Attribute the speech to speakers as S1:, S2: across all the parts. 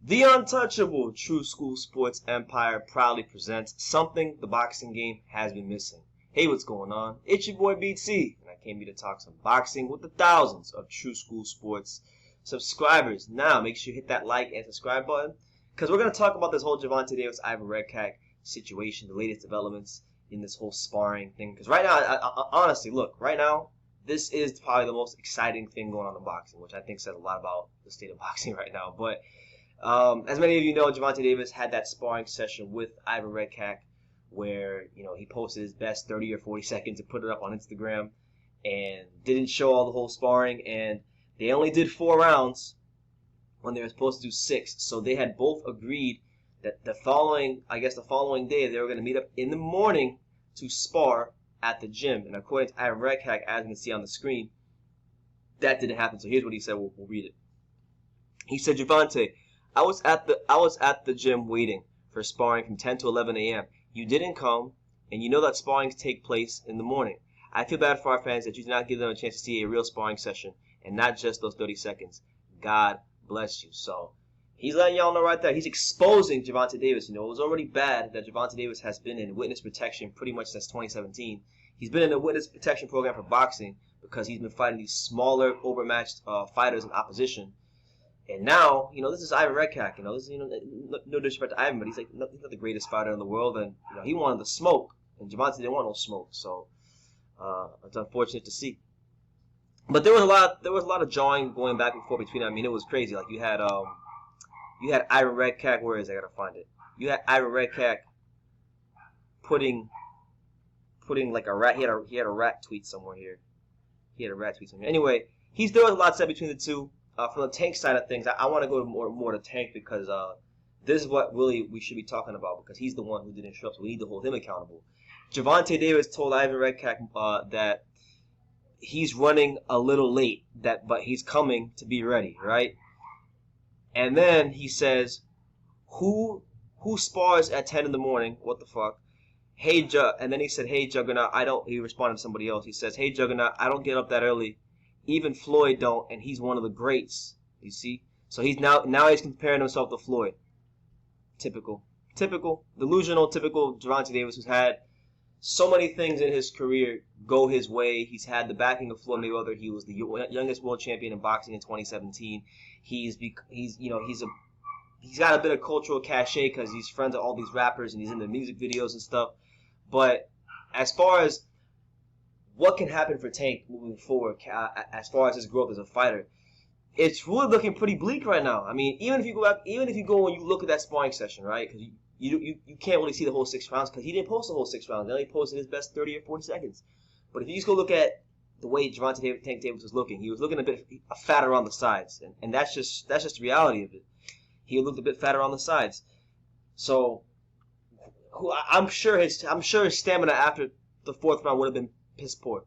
S1: The untouchable True School Sports Empire proudly presents something the boxing game has been missing. Hey, what's going on? It's your boy BT, and I came here to talk some boxing with the thousands of True School Sports subscribers. Now, make sure you hit that like and subscribe button, because we're going to talk about this whole Gervonta Davis-Ivan Redkach situation, the latest developments in this whole sparring thing. Because right now, honestly, look, right now, this is probably the most exciting thing going on in boxing, which I think says a lot about the state of boxing right now. But as many of you know, Gervonta Davis had that sparring session with Ivan Redkach where, he posted his best 30 or 40 seconds and put it up on Instagram and didn't show all the whole sparring. And they only did 4 rounds when they were supposed to do 6. So they had both agreed that the following day, they were going to meet up in the morning to spar at the gym. And according to Ivan Redkach, as you can see on the screen, that didn't happen. So here's what he said. We'll read it. He said, Gervonta, I was at the gym waiting for sparring from 10 to 11 a.m. You didn't come, and you know that sparrings take place in the morning. I feel bad for our fans that you did not give them a chance to see a real sparring session, and not just those 30 seconds. God bless you. So he's letting y'all know right there. He's exposing Gervonta Davis. It was already bad that Gervonta Davis has been in witness protection pretty much since 2017. He's been in a witness protection program for boxing because he's been fighting these smaller, overmatched fighters in opposition. And now, this is Ivan Redkach. This is, no disrespect to Ivan, but he's not the greatest fighter in the world, and he wanted the smoke, and Gervonta didn't want no smoke. So it's unfortunate to see. But there was a lot of jawing going back and forth between them. I mean, it was crazy. Like you had Ivan Redkach. Where is it? I gotta find it. You had Ivan Redkach putting like a rat. He had a rat tweet somewhere here. Anyway, there was a lot said between the two. From the Tank side of things, I want to go more to Tank because this is what really we should be talking about because he's the one who didn't show up, so we need to hold him accountable. Gervonta Davis told Ivan Redkach that he's running a little late, but he's coming to be ready, right? And then he says, who spars at 10 in the morning? What the fuck? And then he said, hey, Juggernaut, he responded to somebody else. He says, hey, Juggernaut, I don't get up that early. Even Floyd don't, and he's one of the greats. You see? So he's now he's comparing himself to Floyd. Typical, delusional, typical Gervonta Davis, who's had so many things in his career go his way. He's had the backing of Floyd Mayweather. He was the youngest world champion in boxing in 2017. He's got a bit of cultural cachet because he's friends with all these rappers and he's in the music videos and stuff. But as far as what can happen for Tank moving forward as far as his growth as a fighter, it's really looking pretty bleak right now. I mean, even if you go and you look at that sparring session, right? Because you can't really see the whole 6 rounds because he didn't post the whole 6 rounds. He only posted his best 30 or 40 seconds. But if you just go look at the way Tank Davis was looking, he was looking a bit fatter on the sides, and that's just the reality of it. He looked a bit fatter on the sides. So I'm sure his stamina after the 4th round would have been piss poor.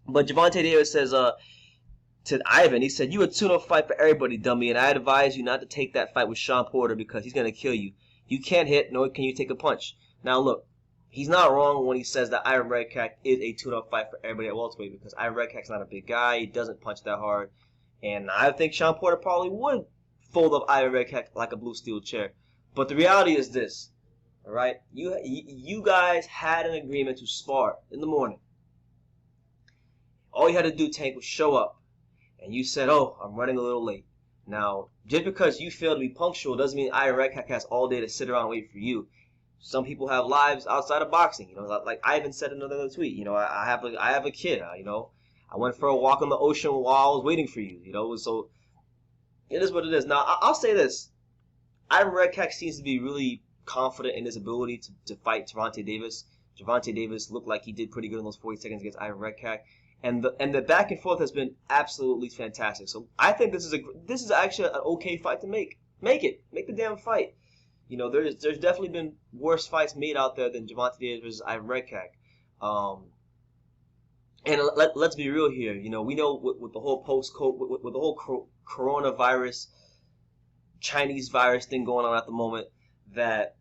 S1: But Gervonta Davis says to Ivan, he said, you a tune-up fight for everybody, dummy, and I advise you not to take that fight with Sean Porter because he's going to kill you. You can't hit, nor can you take a punch. Now look, he's not wrong when he says that Ivan Redkach is a tune-up fight for everybody at welterweight because Ivan Redkach's not a big guy, he doesn't punch that hard, and I think Sean Porter probably would fold up Ivan Redkach like a blue steel chair. But the reality is this, alright? You guys had an agreement to spar in the morning. All you had to do, Tank, was show up. And you said, oh, I'm running a little late. Now, just because you failed to be punctual doesn't mean Ivan Redkach has all day to sit around and wait for you. Some people have lives outside of boxing. Like Ivan said in another tweet. I have a kid. I went for a walk on the ocean while I was waiting for you. So it is what it is. Now, I'll say this. Ivan Redkach seems to be really confident in his ability to fight Gervonta Davis. Gervonta Davis looked like he did pretty good in those 40 seconds against Ivan Redkach. And the back and forth has been absolutely fantastic. So I think this is actually an okay fight to make. Make the damn fight. There's definitely been worse fights made out there than Gervonta Davis versus Ivan Redkach. And let's be real here. We know with the whole with the whole coronavirus, Chinese virus thing going on at the moment, that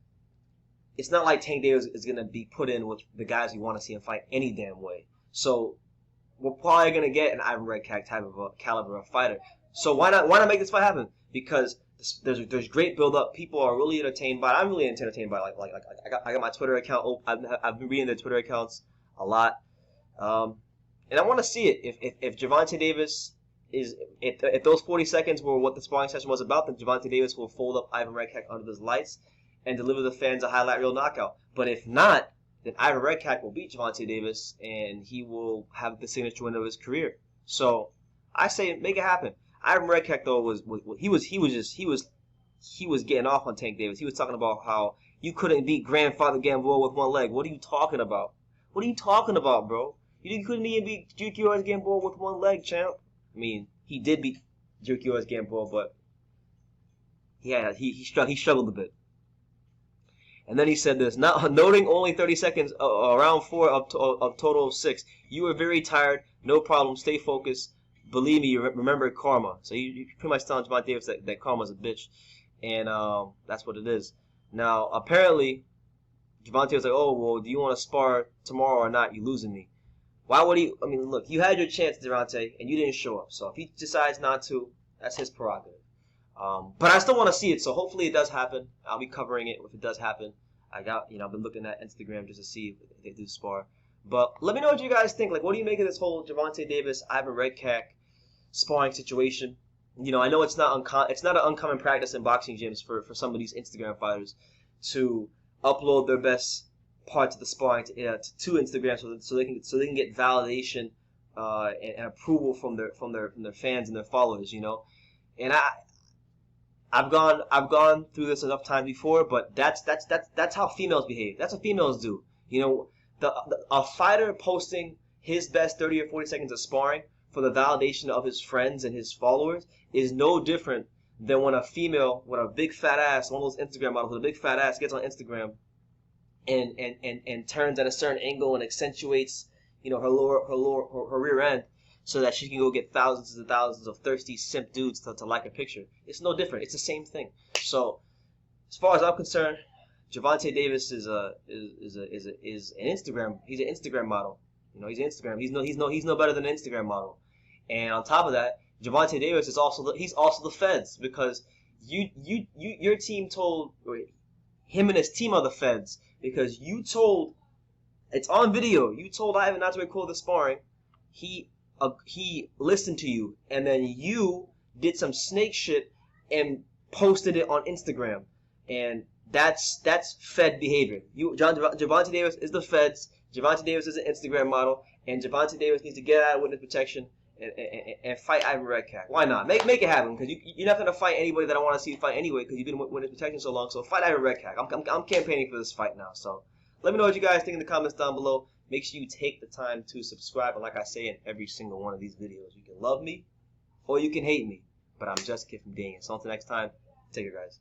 S1: it's not like Tank Davis is going to be put in with the guys we want to see him fight any damn way. So we're probably going to get an Ivan Redkach type of a caliber of fighter. So why not make this fight happen? because there's great build up. People are really entertained by it. I'm really entertained by it. Like I got my Twitter account open. I've been reading their Twitter accounts a lot, and I want to see it. If Gervonta Davis is if those 40 seconds were what the sparring session was about, then Gervonta Davis will fold up Ivan Redkach under the lights and deliver the fans a highlight reel knockout. But if not, then Ivan Redkach will beat Gervonta Davis and he will have the signature win of his career. So I say make it happen. Ivan Redkach though was getting off on Tank Davis. He was talking about how you couldn't beat Grandfather Gamboa with one leg. What are you talking about? What are you talking about, bro? You couldn't even beat Gervonta Gamboa with one leg, champ. I mean, he did beat Gervonta Gamboa, but he struggled a bit. And then he said this, noting only 30 seconds, around 4 of total of 6. You were very tired. No problem. Stay focused. Believe me, remember karma. So you pretty much telling Gervonta Davis that karma's a bitch. And that's what it is. Now, apparently, Gervonta was like, oh, well, do you want to spar tomorrow or not? You losing me. Why would he? I mean, look, you had your chance, Gervonta, and you didn't show up. So if he decides not to, that's his prerogative. But I still want to see it, so hopefully it does happen. I'll be covering it if it does happen. I've been looking at Instagram just to see if they do spar. But let me know what you guys think. Like, what do you make of this whole Gervonta Davis, Ivan Redkach sparring situation? I know it's not an uncommon practice in boxing gyms for some of these Instagram fighters to upload their best parts of the sparring to Instagram so they can get validation and approval from their fans and their followers. And I've gone through this enough times before, but that's how females behave. That's what females do. A fighter posting his best 30 or 40 seconds of sparring for the validation of his friends and his followers is no different than when a female with a big fat ass, one of those Instagram models with a big fat ass, gets on Instagram and turns at a certain angle and accentuates her rear end so that she can go get thousands and thousands of thirsty simp dudes to like a picture. It's no different. It's the same thing. So as far as I'm concerned, Gervonta Davis is an Instagram. He's an Instagram model. He's an Instagram. He's no better than an Instagram model. And on top of that, Gervonta Davis is also the feds, because your team told him and his team are the feds, because you told, it's on video, you told Ivan not to record the sparring. He listened to you, and then you did some snake shit and posted it on Instagram, and that's fed behavior. Gervonta Davis is the feds. Gervonta Davis is an Instagram model, and Gervonta Davis needs to get out of witness protection and fight Ivan Redkach. Why not? Make it happen, because you're not gonna fight anybody that I want to see you fight anyway, because you've been witness protection so long. So fight Ivan Redkach. I'm campaigning for this fight now. So let me know what you guys think in the comments down below. Make sure you take the time to subscribe, and like I say in every single one of these videos, you can love me or you can hate me, but I'm just a kid from Daniel. So until next time, take care, guys.